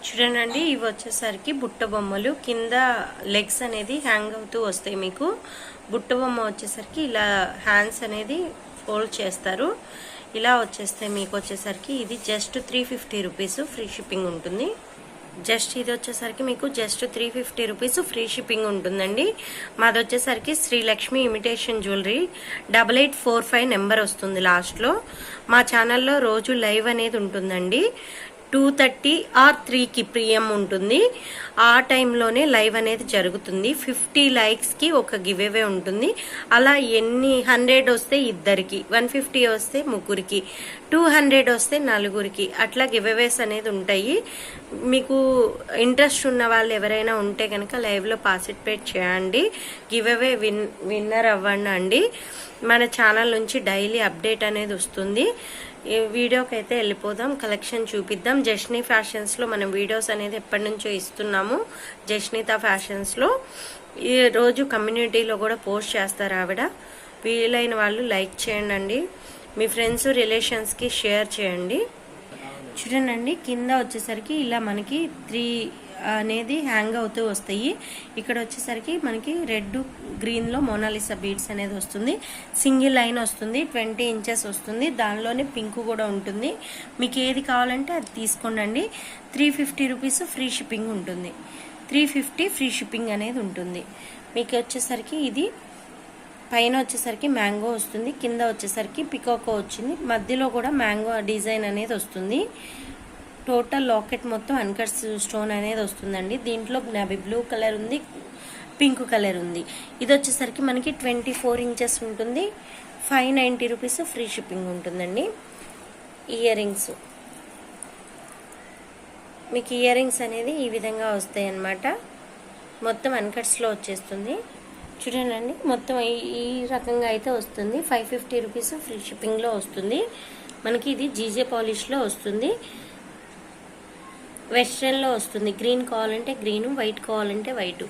చూడండి, ఇవి వచ్చేసరికి బుట్ట బొమ్మలు. కింద లెగ్స్ అనేది హ్యాంగ్ అవుతూ వస్తాయి. మీకు బుట్ట బొమ్మ వచ్చేసరికి ఇలా హ్యాండ్స్ అనేది ఫోల్డ్ చేస్తారు. ఇలా వచ్చేస్తాయి. మీకు వచ్చేసరికి ఇది జస్ట్ 350 రూపీస్ ఫ్రీ షిప్పింగ్ ఉంటుంది. ఇది వచ్చేసరికి మీకు జస్ట్ 350 రూపీస్ ఫ్రీ షిప్పింగ్ ఉంటుందండి. మాది వచ్చేసరికి శ్రీలక్ష్మి ఇమిటేషన్ జ్యువెలరీ 8845 నెంబర్ వస్తుంది లాస్ట్లో. మా ఛానల్లో రోజు లైవ్ అనేది ఉంటుందండి. 2:30 ఆర్ 3కి ప్రియం ఉంటుంది. ఆ టైంలోనే లైవ్ అనేది జరుగుతుంది. 50 లైక్స్కి ఒక గివ్ అవే ఉంటుంది. అలా 100 వస్తే ఇద్దరికి, 150 వస్తే ముగ్గురికి, 200 వస్తే నలుగురికి, అట్లా గివ్ అవేస్ అనేది ఉంటాయి. మీకు ఇంట్రెస్ట్ ఉన్న వాళ్ళు ఎవరైనా ఉంటే కనుక లైవ్లో పార్టిసిపేట్ చేయండి. గివ్ అవే విన్నర్ అవ్వండి. మన ఛానల్ నుంచి డైలీ అప్డేట్ అనేది వస్తుంది. ఈ వీడియోకి అయితే వెళ్ళిపోదాం, కలెక్షన్ చూపిద్దాం. జష్నీ ఫ్యాషన్స్లో మనం వీడియోస్ అనేది ఎప్పటి నుంచో ఇస్తున్నాము. జష్నిత ఫ్యాషన్స్లో ఈ రోజు కమ్యూనిటీలో కూడా పోస్ట్ చేస్తారు ఆవిడ. వీలైన వాళ్ళు లైక్ చేయండి, మీ ఫ్రెండ్స్ రిలేషన్స్కి షేర్ చేయండి. చూడండి, కింద వచ్చేసరికి ఇలా మనకి 3 అనేది హ్యాంగ్ అవుతూ వస్తాయి. ఇక్కడ వచ్చేసరికి మనకి రెడ్ గ్రీన్లో మోనాలిసా బీడ్స్ అనేది వస్తుంది. సింగిల్ లైన్ వస్తుంది, 20 ఇంచెస్ వస్తుంది. దానిలోనే పింక్ కూడా ఉంటుంది. మీకు ఏది కావాలంటే అది తీసుకోండి. 350 రూపీస్ ఫ్రీ షిప్పింగ్ ఉంటుంది. 350 ఫ్రీ షిప్పింగ్ అనేది ఉంటుంది. మీకు వచ్చేసరికి ఇది పైన వచ్చేసరికి మ్యాంగో వస్తుంది, కింద వచ్చేసరికి పికాకో వచ్చింది, మధ్యలో కూడా మ్యాంగో డిజైన్ అనేది వస్తుంది. టోటల్ లాకెట్ మొత్తం అన్కట్ స్టోన్ అనేది వస్తుందండి. దీంట్లో నావీ బ్లూ కలర్ ఉంది, పింక్ కలర్ ఉంది. ఇది వచ్చేసరికి మనకి 24 ఇంచెస్ ఉంటుంది. 590 రూపీస్ ఫ్రీ షిప్పింగ్ ఉంటుందండి. ఇయర్ రింగ్స్, మీకు ఇయర్ రింగ్స్ అనేది ఈ విధంగా వస్తాయి అన్నమాట. మొత్తం అన్కట్స్లో వచ్చేస్తుంది. చూడండి, మొత్తం ఈ రకంగా అయితే వస్తుంది. 550 రూపీస్ ఫ్రీ షిప్పింగ్లో వస్తుంది. మనకి ఇది జీజే పాలిష్లో వస్తుంది. వెస్ట్రన్లో వస్తుంది. గ్రీన్ కావాలంటే గ్రీను, వైట్ కావాలంటే వైట్,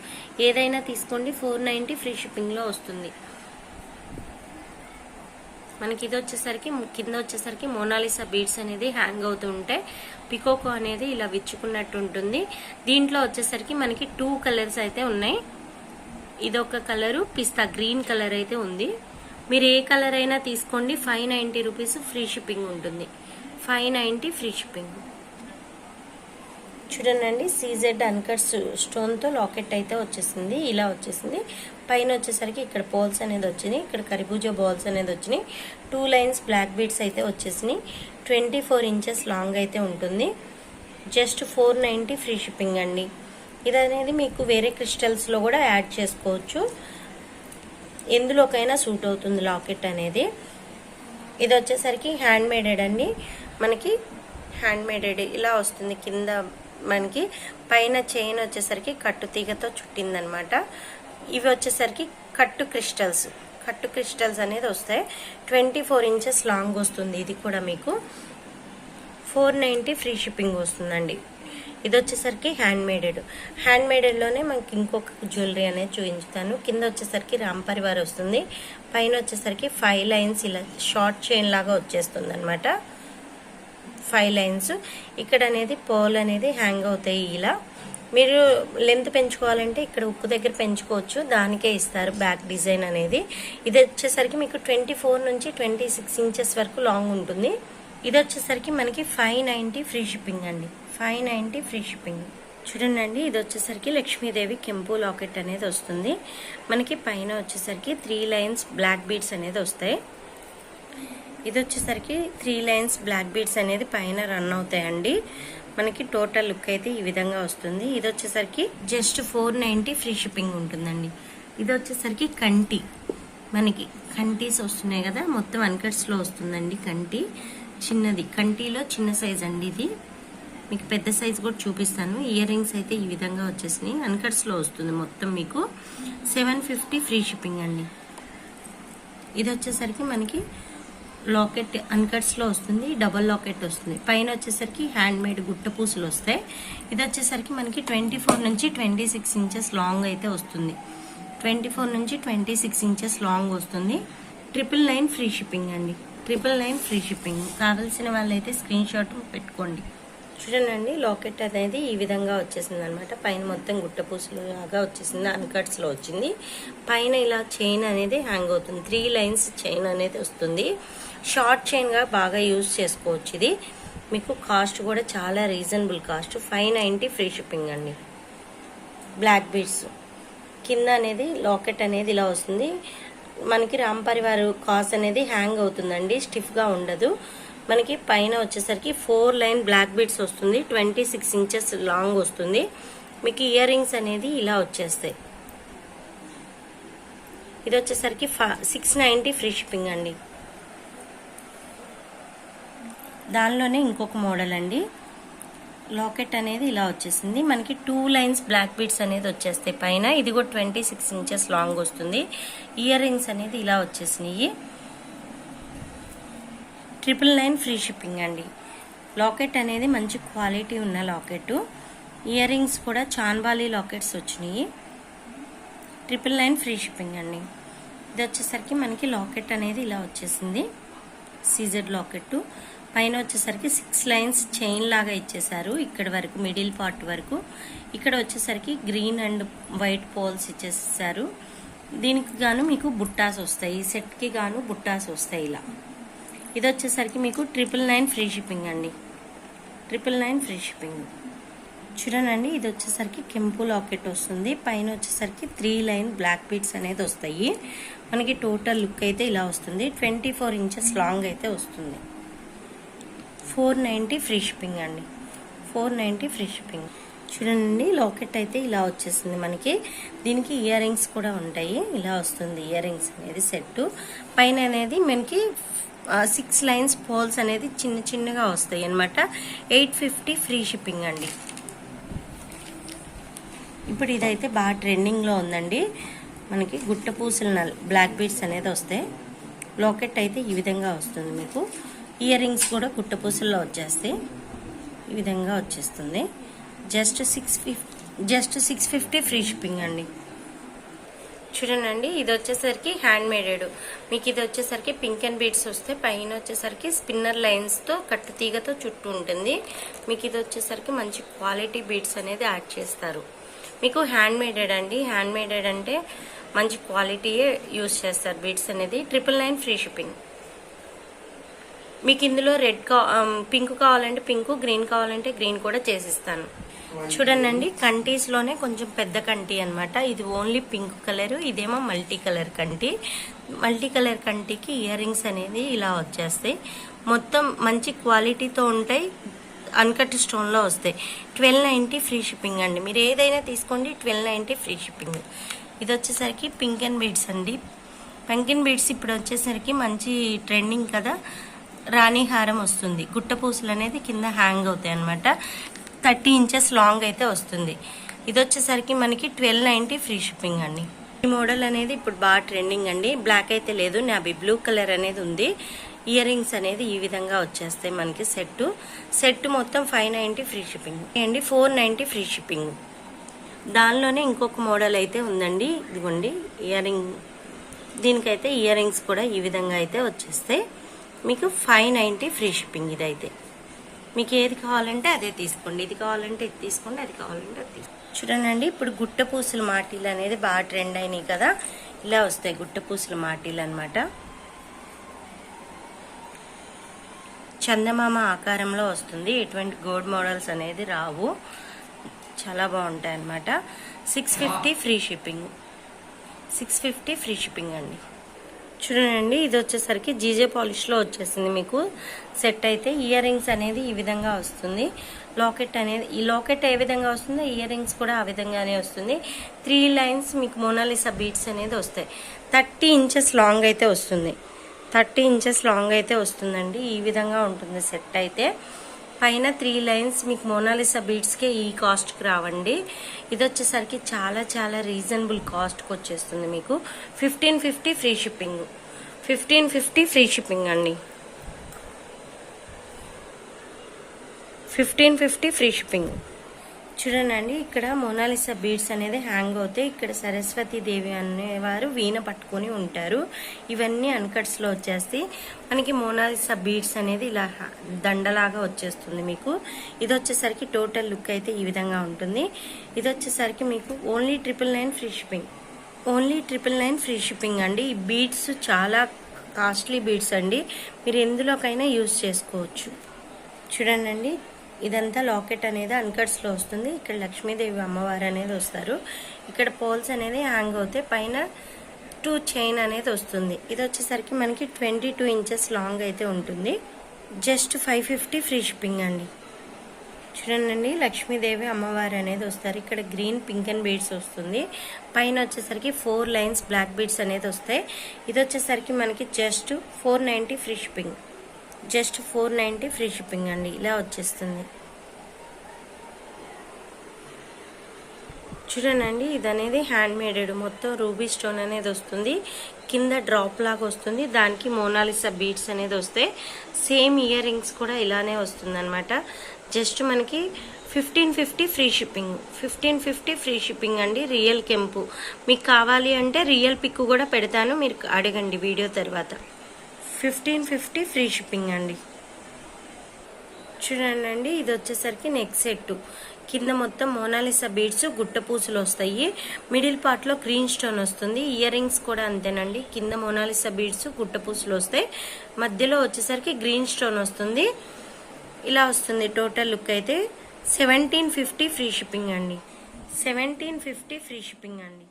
ఏదైనా తీసుకోండి. 490 ఫ్రీ షిప్పింగ్లో వస్తుంది. మనకి ఇది వచ్చేసరికి కింద వచ్చేసరికి మోనాలిసా బీడ్స్ అనేది హ్యాంగ్ అవుతూ ఉంటాయి. పికోకో అనేది ఇలా విచ్చుకున్నట్టు ఉంటుంది. దీంట్లో వచ్చేసరికి మనకి 2 కలర్స్ అయితే ఉన్నాయి. ఇదొక కలరు, పిస్తా గ్రీన్ కలర్ అయితే ఉంది. మీరు ఏ కలర్ అయినా తీసుకోండి. 590 రూపీస్ ఫ్రీ షిప్పింగ్ ఉంటుంది. 590 ఫ్రీ షిప్పింగ్. చూడండి, సీజెడ్ అన్కట్ స్టోన్తో లాకెట్ అయితే వచ్చేసింది. ఇలా వచ్చేసింది. పైన వచ్చేసరికి ఇక్కడ పోల్స్ అనేది వచ్చినాయి, ఇక్కడ కరిబూజా బాల్స్ అనేది వచ్చినాయి. 2 లైన్స్ బ్లాక్ బీడ్స్ అయితే వచ్చేసినాయి. 24 ఇంచెస్ లాంగ్ అయితే ఉంటుంది. జస్ట్ 490 ఫ్రీ షిప్పింగ్ అండి. ఇది అనేది మీకు వేరే క్రిస్టల్స్లో కూడా యాడ్ చేసుకోవచ్చు, ఎందులోకైనా సూట్ అవుతుంది లాకెట్ అనేది. ఇది వచ్చేసరికి హ్యాండ్ మేడెడ్ అండి. మనకి హ్యాండ్ మేడెడ్ ఇలా వస్తుంది. కింద మనకి పైన చైన్ వచ్చేసరికి కట్టు తీగతో చుట్టిందనమాట. ఇవి వచ్చేసరికి కట్టు క్రిస్టల్స్ అనేది వస్తాయి. 24 ఇంచెస్ లాంగ్ వస్తుంది. ఇది కూడా మీకు 490 ఫ్రీ షిప్పింగ్ వస్తుందండి. ఇది వచ్చేసరికి హ్యాండ్ మేడెడ్లోనే మనకి ఇంకొక జ్యువెలరీ అనేది చూపించుతాను. కింద వచ్చేసరికి రామ్ పరివార్ వస్తుంది. పైన వచ్చేసరికి 5 లైన్స్ ఇలా షార్ట్ చైన్ లాగా వచ్చేస్తుంది అనమాట. 5 లైన్స్. ఇక్కడ అనేది పోల్ అనేది హ్యాంగ్ అవుతాయి. ఇలా మీరు లెంత్ పెంచుకోవాలంటే ఇక్కడ ఉక్కు దగ్గర పెంచుకోవచ్చు, దానికే ఇస్తారు బ్యాక్ డిజైన్ అనేది. ఇది వచ్చేసరికి మీకు 24 నుంచి 26 ఇంచెస్ వరకు లాంగ్ ఉంటుంది. ఇది వచ్చేసరికి మనకి 590 ఫ్రీ షిప్పింగ్ అండి. 590 ఫ్రీ షిప్పింగ్. చూడండి, ఇది వచ్చేసరికి లక్ష్మీదేవి కెంపు లాకెట్ అనేది వస్తుంది. మనకి పైన వచ్చేసరికి 3 లైన్స్ బ్లాక్ బీడ్స్ అనేది వస్తాయి. ఇది వచ్చేసరికి 3 లైన్స్ బ్లాక్ బీడ్స్ అనేది పైన రన్ అవుతాయండి. మనకి టోటల్ లుక్ అయితే ఈ విధంగా వస్తుంది. ఇది వచ్చేసరికి జస్ట్ 490 ఫ్రీ షిప్పింగ్ ఉంటుందండి. ఇది వచ్చేసరికి కంటి, మనకి కంటీస్ వస్తున్నాయి కదా, మొత్తం అన్కట్స్లో వస్తుందండి. కంటి చిన్నది, కంటిలో చిన్న సైజ్ అండి. ఇది మీకు పెద్ద సైజ్ కూడా చూపిస్తాను. ఇయర్ రింగ్స్ అయితే ఈ విధంగా వచ్చేసినాయి. అన్కట్స్లో వస్తుంది మొత్తం. మీకు 750 ఫ్రీ షిప్పింగ్ అండి. ఇది వచ్చేసరికి మనకి లాకెట్ అన్కట్స్లో వస్తుంది. డబల్ లాకెట్ వస్తుంది. పైన వచ్చేసరికి హ్యాండ్ మేడ్ గుట్ట పూసలు వస్తాయి. ఇది వచ్చేసరికి మనకి 24 నుంచి 26 ఇంచెస్ లాంగ్ అయితే వస్తుంది. 24 నుంచి 26 ఇంచెస్ లాంగ్ వస్తుంది. 999 ఫ్రీ షిప్పింగ్ అండి. 999 ఫ్రీ షిప్పింగ్. కావాల్సిన వాళ్ళైతే స్క్రీన్ షాట్ పెట్టుకోండి. చూడండి లాకెట్ అనేది ఈ విధంగా వచ్చేసింది అనమాట. పైన మొత్తం గుట్టపూసలు లాగా వచ్చేసింది, అన్కట్స్లో వచ్చింది. పైన ఇలా చైన్ అనేది హ్యాంగ్ అవుతుంది, 3 లైన్స్ చైన్ అనేది వస్తుంది. షార్ట్ చైన్గా బాగా యూజ్ చేసుకోవచ్చు. ఇది మీకు కాస్ట్ కూడా చాలా రీజనబుల్ కాస్ట్, 590 ఫ్రీ షిప్పింగ్ అండి. బ్లాక్ బీడ్స్ కింద అనేది లాకెట్ అనేది ఇలా వస్తుంది. మనకి రామ్ పరివార్ కాస్ అనేది హ్యాంగ్ అవుతుందండి, స్టిఫ్గా ఉండదు. మనకి పైన వచ్చేసరికి 4 లైన్ బ్లాక్ బీడ్స్ వస్తుంది, 26 ఇంచెస్ లాంగ్ వస్తుంది. మీకు ఇయర్ రింగ్స్ అనేది ఇలా వచ్చేస్తాయి. ఇది వచ్చేసరికి 690 ఫ్రీ షిప్పింగ్ అండి. దానిలోనే ఇంకొక మోడల్ అండి. లాకెట్ అనేది ఇలా వచ్చేసింది. మనకి 2 లైన్స్ బ్లాక్ బీడ్స్ అనేది వచ్చేస్తాయి పైన. ఇది కూడా 26 ఇంచెస్ లాంగ్ వస్తుంది. ఇయర్ రింగ్స్ అనేది ఇలా వచ్చేసినాయి. 999 ఫ్రీ షిప్పింగ్ అండి. లాకెట్ అనేది మంచి క్వాలిటీ ఉన్న లాకెట్. ఇయర్ రింగ్స్ కూడా చాన్బాలి లాకెట్స్ వచ్చినాయి. 999 ఫ్రీ షిప్పింగ్ అండి. ఇది వచ్చేసరికి మనకి లాకెట్ అనేది ఇలా వచ్చేసింది, సీజెడ్ లాకెట్. పైన వచ్చేసరికి 6 లైన్స్ చైన్ లాగా ఇచ్చేసారు ఇక్కడ వరకు, మిడిల్ పార్ట్ వరకు. ఇక్కడ వచ్చేసరికి గ్రీన్ అండ్ వైట్ పోల్స్ ఇచ్చేసారు. దీనికి గాను మీకు బుట్టాస్ వస్తాయి, ఈ సెట్కి గాను బుట్టాస్ వస్తాయి ఇలా. ఇది వచ్చేసరికి మీకు 999 ఫ్రీ షిప్పింగ్ అండి. 999 ఫ్రీ షిప్పింగ్. చూడండి, ఇది వచ్చేసరికి కెంపు లాకెట్ వస్తుంది. పైన వచ్చేసరికి 3 లైన్ బ్లాక్ బీడ్స్ అనేది వస్తాయి. మనకి టోటల్ లుక్ అయితే ఇలా వస్తుంది. 24 ఇంచెస్ లాంగ్ అయితే వస్తుంది. 490 ఫ్రీ షిప్పింగ్ అండి. 490 ఫ్రీ షిప్పింగ్. చూడండి, లాకెట్ అయితే ఇలా వచ్చేసింది మనకి. దీనికి ఇయర్ రింగ్స్ కూడా ఉంటాయి, ఇలా వస్తుంది ఇయర్ రింగ్స్ అనేది సెట్. పైన అనేది మనకి 6 లైన్స్ పోల్స్ అనేది చిన్న చిన్నగా వస్తాయి అనమాట. 850 ఫ్రీ షిప్పింగ్ అండి. ఇప్పుడు ఇదైతే బాగా ట్రెండింగ్లో ఉందండి. మనకి గుట్ట పూసలు బ్లాక్ బీడ్స్ అనేది వస్తాయి. లాకెట్ అయితే ఈ విధంగా వస్తుంది మీకు. ఇయర్ రింగ్స్ కూడా గుట్ట పూసల్లో వచ్చేస్తాయి, ఈ విధంగా వచ్చేస్తుంది. జస్ట్ 650 ఫ్రీ షిప్పింగ్ అండి. చూడండి, ఇది వచ్చేసరికి హ్యాండ్ మేడెడ్. మీకు ఇది వచ్చేసరికి పింక్ అండ్ బీడ్స్ వస్తాయి. పైన వచ్చేసరికి స్పిన్నర్ లైన్స్తో కట్టు తీగతో చుట్టూ ఉంటుంది. మీకు ఇది వచ్చేసరికి మంచి క్వాలిటీ బీడ్స్ అనేది యాడ్ చేస్తారు. మీకు హ్యాండ్ మేడెడ్ అండి. హ్యాండ్ మేడెడ్ అంటే మంచి క్వాలిటీయే యూజ్ చేస్తారు బీడ్స్ అనేది. 999 ఫ్రీ షిప్పింగ్. మీకు ఇందులో పింక్ కావాలంటే పింక్, గ్రీన్ కావాలంటే గ్రీన్ కూడా చేసిస్తాను. చూడండి, కంటీస్లోనే కొంచెం పెద్ద కంటి అనమాట. ఇది ఓన్లీ పింక్ కలర్, ఇదేమో మల్టీ కలర్ కంటి. మల్టీ కలర్ కంటికి ఇయర్ రింగ్స్ అనేది ఇలా వచ్చేస్తాయి. మొత్తం మంచి క్వాలిటీతో ఉంటాయి, అన్కట్ స్టోన్లో వస్తాయి. 1290 ఫ్రీ షిప్పింగ్ అండి. మీరు ఏదైనా తీసుకోండి, 1290 ఫ్రీ షిప్పింగ్. ఇది వచ్చేసరికి పింక్ అండ్ బీడ్స్ అండి. పింక్ అండ్ బీడ్స్ ఇప్పుడు వచ్చేసరికి మంచి ట్రెండింగ్ కదా. రాణి హారం వస్తుంది, గుట్ట పూసలు అనేది కింద హ్యాంగ్ అవుతాయి అనమాట. 30 ఇంచెస్ లాంగ్ అయితే వస్తుంది. ఇది వచ్చేసరికి మనకి 1290 ఫ్రీ షిప్పింగ్ అండి. ఈ మోడల్ అనేది ఇప్పుడు బాగా ట్రెండింగ్ అండి. బ్లాక్ అయితే లేదు, నాబీ బ్లూ కలర్ అనేది ఉంది. ఇయర్ రింగ్స్ అనేది ఈ విధంగా వచ్చేస్తాయి మనకి. సెట్ మొత్తం 590 ఫ్రీ షిప్పింగ్ అండి. 490 ఫ్రీ షిప్పింగ్. దానిలోనే ఇంకొక మోడల్ అయితే ఉందండి, ఇదిగోండి ఇయర్ రింగ్. దీనికైతే ఇయర్ రింగ్స్ కూడా ఈ విధంగా అయితే వచ్చేస్తాయి. మీకు 590 ఫ్రీ షిప్పింగ్. ఇదైతే మీకు ఏది కావాలంటే అదే తీసుకోండి, ఇది కావాలంటే ఇది తీసుకోండి, అది కావాలంటే అది తీసుకోండి. చూడండి, ఇప్పుడు గుట్ట పూసల మాటీలు అనేది బాగా ట్రెండ్ అయినాయి కదా. ఇలా వస్తాయి గుట్ట పూసల మాటీలు అనమాట. చందమామ ఆకారంలో వస్తుంది. ఎటువంటి గోల్డ్ మోడల్స్ అనేది రావు, చాలా బాగుంటాయి అన్నమాట. 650 ఫ్రీ షిప్పింగ్. 650 ఫ్రీ షిప్పింగ్ అండి. చూడండి, ఇది వచ్చేసరికి జీజే పాలిష్లో వచ్చేసింది మీకు సెట్ అయితే. ఇయర్ రింగ్స్ అనేది ఈ విధంగా వస్తుంది. లాకెట్ అనేది, ఈ లాకెట్ ఏ విధంగా వస్తుందో ఇయర్ రింగ్స్ కూడా ఆ విధంగానే వస్తుంది. 3 లైన్స్ మీకు మోనాలిసా బీడ్స్ అనేది వస్తాయి. 30 ఇంచెస్ లాంగ్ అయితే వస్తుంది. 30 ఇంచెస్ లాంగ్ అయితే వస్తుందండి. ఈ విధంగా ఉంటుంది సెట్ అయితే. పైన 3 లైన్స్ మీకు మోనాలిసా బీడ్స్కే ఈ కాస్ట్కి రావండి. ఇది వచ్చేసరికి చాలా చాలా రీజనబుల్ కాస్ట్కి వచ్చేస్తుంది మీకు. 1550 ఫ్రీ షిప్పింగ్. 1550 ఫ్రీ షిప్పింగ్ అండి. 1550 ఫ్రీ షిప్పింగ్. చూడండి, ఇక్కడ మోనాలిసా బీడ్స్ అనేది హ్యాంగ్ అవుతాయి. ఇక్కడ సరస్వతి దేవి అనేవారు వీణ పట్టుకొని ఉంటారు. ఇవన్నీ అన్కట్స్ లో వచ్చేస్తాయి. మనకి మోనాలిసా బీడ్స్ అనేది ఇలా దండలాగా వచ్చేస్తుంది మీకు. ఇది వచ్చేసరికి టోటల్ లుక్ అయితే ఈ విధంగా ఉంటుంది. ఇది వచ్చేసరికి మీకు only 999 free shipping. Only 999 free shipping అండి. ఈ బీడ్స్ చాలా కాస్ట్లీ బీడ్స్ అండి. మీరు ఎందులోకైనా యూజ్ చేసుకోవచ్చు. చూడండి, ఇదంతా లాకెట్ అనేది అన్కట్స్ లో వస్తుంది. ఇక్కడ లక్ష్మీదేవి అమ్మవారు అనేది వస్తారు. ఇక్కడ పోల్స్ అనేది హ్యాంగ్ అవుతాయి. పైన 2 చైన్ అనేది వస్తుంది. ఇది వచ్చేసరికి మనకి 22 ఇంచెస్ లాంగ్ అయితే ఉంటుంది. జస్ట్ 550 ఫ్రీ షిప్పింగ్ అండి. చూడండి, లక్ష్మీదేవి అమ్మవారు అనేది వస్తారు. ఇక్కడ గ్రీన్ పింక్ అండ్ బీడ్స్ వస్తుంది. పైన వచ్చేసరికి 4 లైన్స్ బ్లాక్ బీడ్స్ అనేది వస్తాయి. ఇది వచ్చేసరికి మనకి just 490 free shipping. Just 490 free shipping అండి. ఇలా వచ్చేస్తుంది. చూడండి, ఇది అనేది హ్యాండ్ మేడెడ్. మొత్తం రూబీ స్టోన్ అనేది వస్తుంది. కింద డ్రాప్ లాగా వస్తుంది. దానికి మోనాలిసా బీడ్స్ అనేది వస్తాయి. సేమ్ ఇయర్ రింగ్స్ కూడా ఇలానే వస్తుంది అనమాట. జస్ట్ మనకి 1550 ఫ్రీ షిప్పింగ్. 1550 ఫ్రీ షిప్పింగ్ అండి. రియల్ కెంపు. మీకు కావాలి అంటే రియల్ పిక్ కూడా పెడతాను, మీరు అడగండి వీడియో తర్వాత. 1550 ఫ్రీ షిప్పింగ్ అండి. చూడండి, ఇది వచ్చేసరికి నెక్ సెట్. కింద మొత్తం మోనాలిసా బీడ్స్ గుట్ట పూసలు వస్తాయి. మిడిల్ పార్ట్ లో గ్రీన్ స్టోన్ వస్తుంది. ఇయర్ రింగ్స్ కూడా అంతేనండి. కింద మోనాలిసా బీడ్స్ గుట్ట పూసలు వస్తాయి. మధ్యలో వచ్చేసరికి గ్రీన్ స్టోన్ వస్తుంది. ఇలా వస్తుంది టోటల్ లుక్ అయితే. 1750 ఫ్రీ షిప్పింగ్ అండి. 1750 ఫ్రీ షిప్పింగ్ అండి.